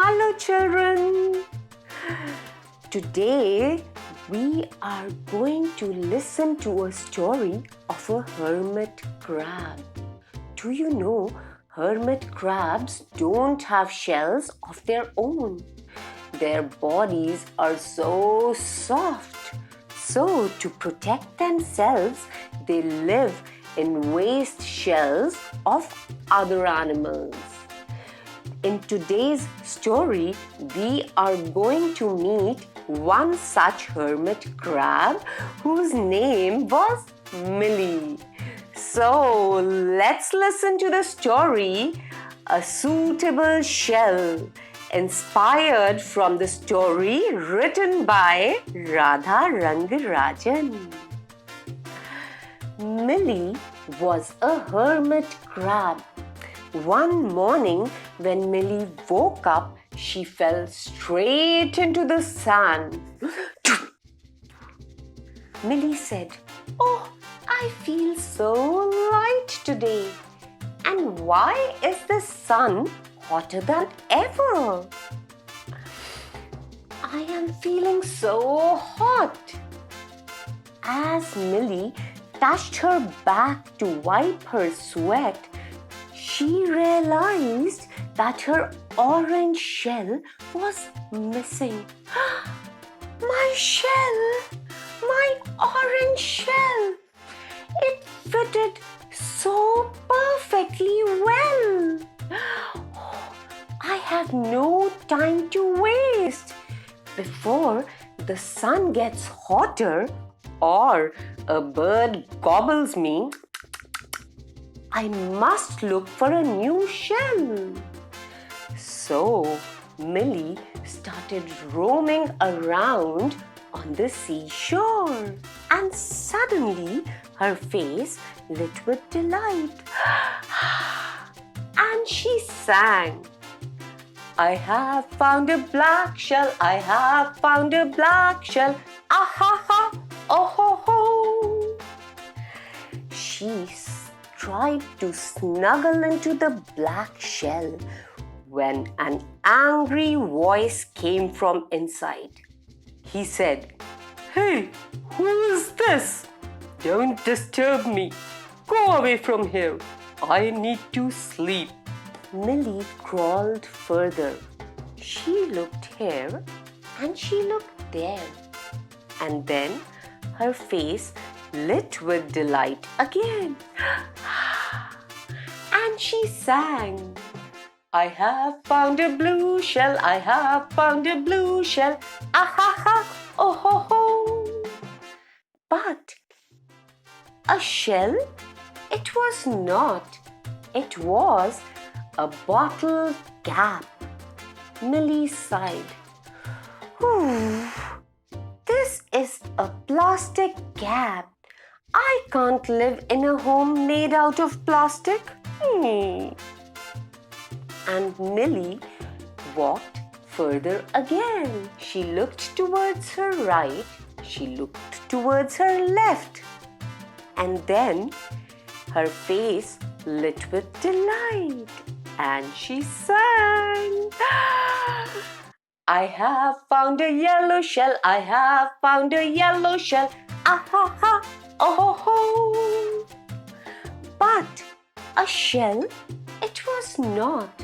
Hello children! Today we are going to listen to a story of a hermit crab. Do you know hermit crabs don't have shells of their own? Their bodies are so soft. So to protect themselves, they live in waste shells of other animals. In today's story, we are going to meet one such hermit crab whose name was Millie. So let's listen to the story, A Suitable Shell, inspired from the story written by Radha Rangarajan. Millie was a hermit crab. One morning, when Millie woke up, she fell straight into the sand. Millie said, "Oh, I feel so light today. And why is the sun hotter than ever? I am feeling so hot." As Millie touched her back to wipe her sweat, she realized that her orange shell was missing. My shell! My orange shell! It fitted so perfectly well. I have no time to waste. Before the sun gets hotter or a bird gobbles me, I must look for a new shell. So Millie started roaming around on the seashore, and suddenly her face lit with delight. And she sang, "I have found a black shell, I have found a black shell, ah ha ha, oh ho ho." She tried to snuggle into the black shell when an angry voice came from inside. He said, "Hey, who is this? Don't disturb me. Go away from here. I need to sleep." Millie crawled further. She looked here and she looked there. And then her face lit with delight again. And she sang, "I have found a blue shell, I have found a blue shell, ah ha ha, oh ho ho." But a shell? It was not. It was a bottle cap. Millie sighed. This is a plastic cap. I can't live in a home made out of plastic. And Millie walked further again. She looked towards her right. She looked towards her left. And then her face lit with delight. And she sang, "I have found a yellow shell, I have found a yellow shell, ah ha ha, oh ho ho." But a shell? It was not.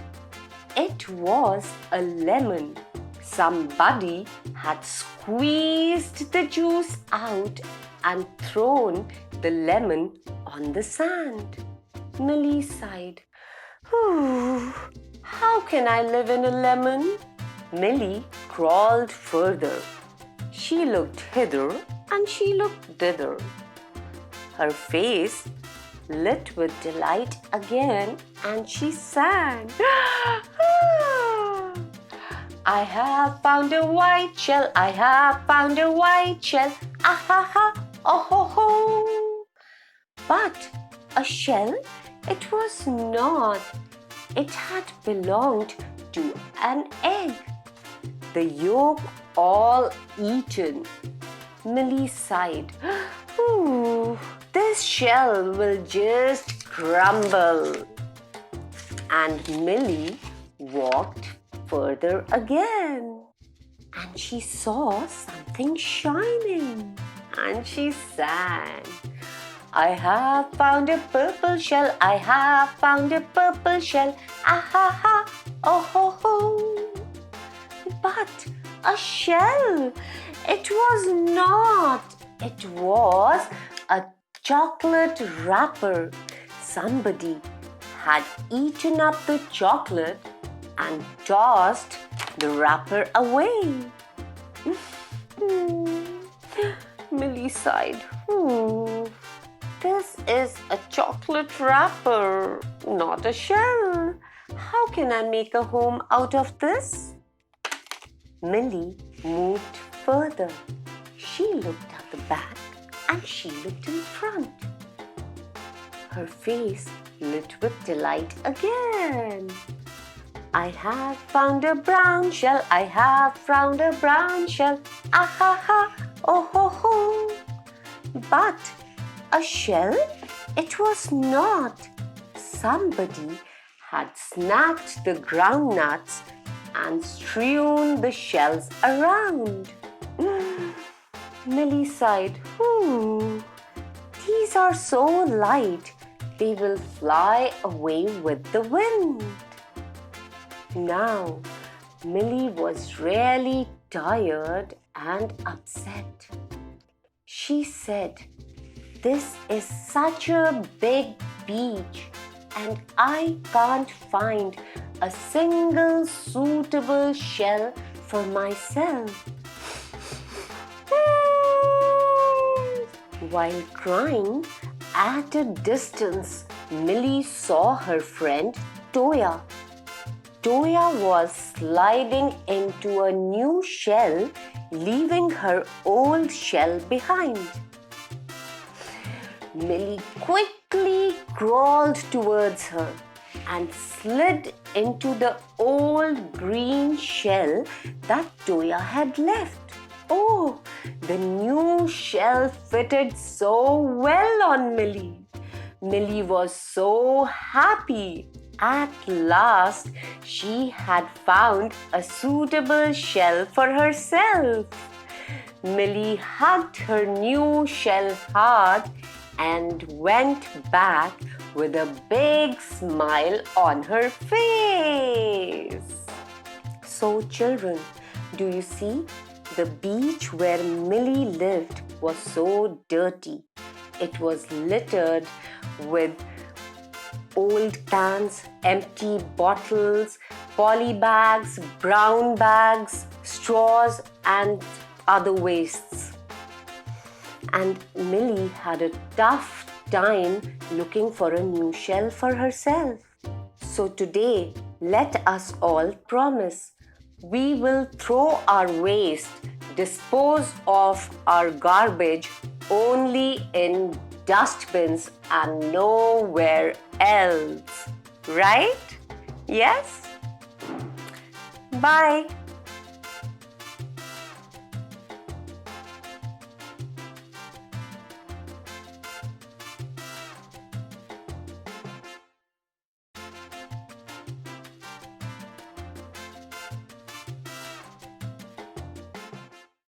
It was a lemon. Somebody had squeezed the juice out and thrown the lemon on the sand. Millie sighed. How can I live in a lemon? Millie crawled further. She looked hither and she looked thither. Her face lit with delight again, and she sang, "I have found a white shell, I have found a white shell, ah ha ha, oh ho ho." But a shell? It was not. It had belonged to an egg. The yolk all eaten. Millie sighed. This shell will just crumble." And Millie walked further again. And she saw something shining. And she sang, I have found a purple shell, I have found a purple shell, ah ha ha, oh ho ho. But a shell, it was not. It was a chocolate wrapper. Somebody had eaten up the chocolate and tossed the wrapper away. Millie sighed. This is a chocolate wrapper, not a shell. How can I make a home out of this? Millie moved further. She looked at the back and she looked in front. Her face lit with delight again. I have found a brown shell, I have found a brown shell, ah ha ha, oh ho ho. But a shell? It was not. Somebody had snagged the groundnuts and strewn the shells around. Millie sighed, these are so light, they will fly away with the wind. Now, Millie was really tired and upset. She said, this is such a big beach and I can't find a single suitable shell for myself. While crying, at a distance, Millie saw her friend Toya. Toya was sliding into a new shell, leaving her old shell behind. Millie quickly crawled towards her and slid into the old green shell that Toya had left. Oh, the new shell fitted so well on Millie. Millie was so happy. At last, she had found a suitable shell for herself. Millie hugged her new shell hard and went back with a big smile on her face. So, children, do you see? The beach where Millie lived was so dirty. It was littered with old cans, empty bottles, poly bags, brown bags, straws, and other wastes. And Millie had a tough time looking for a new shell for herself. So today, let us all promise we will throw our waste, dispose of our garbage only in dustbins and nowhere else. Right? Yes? Bye.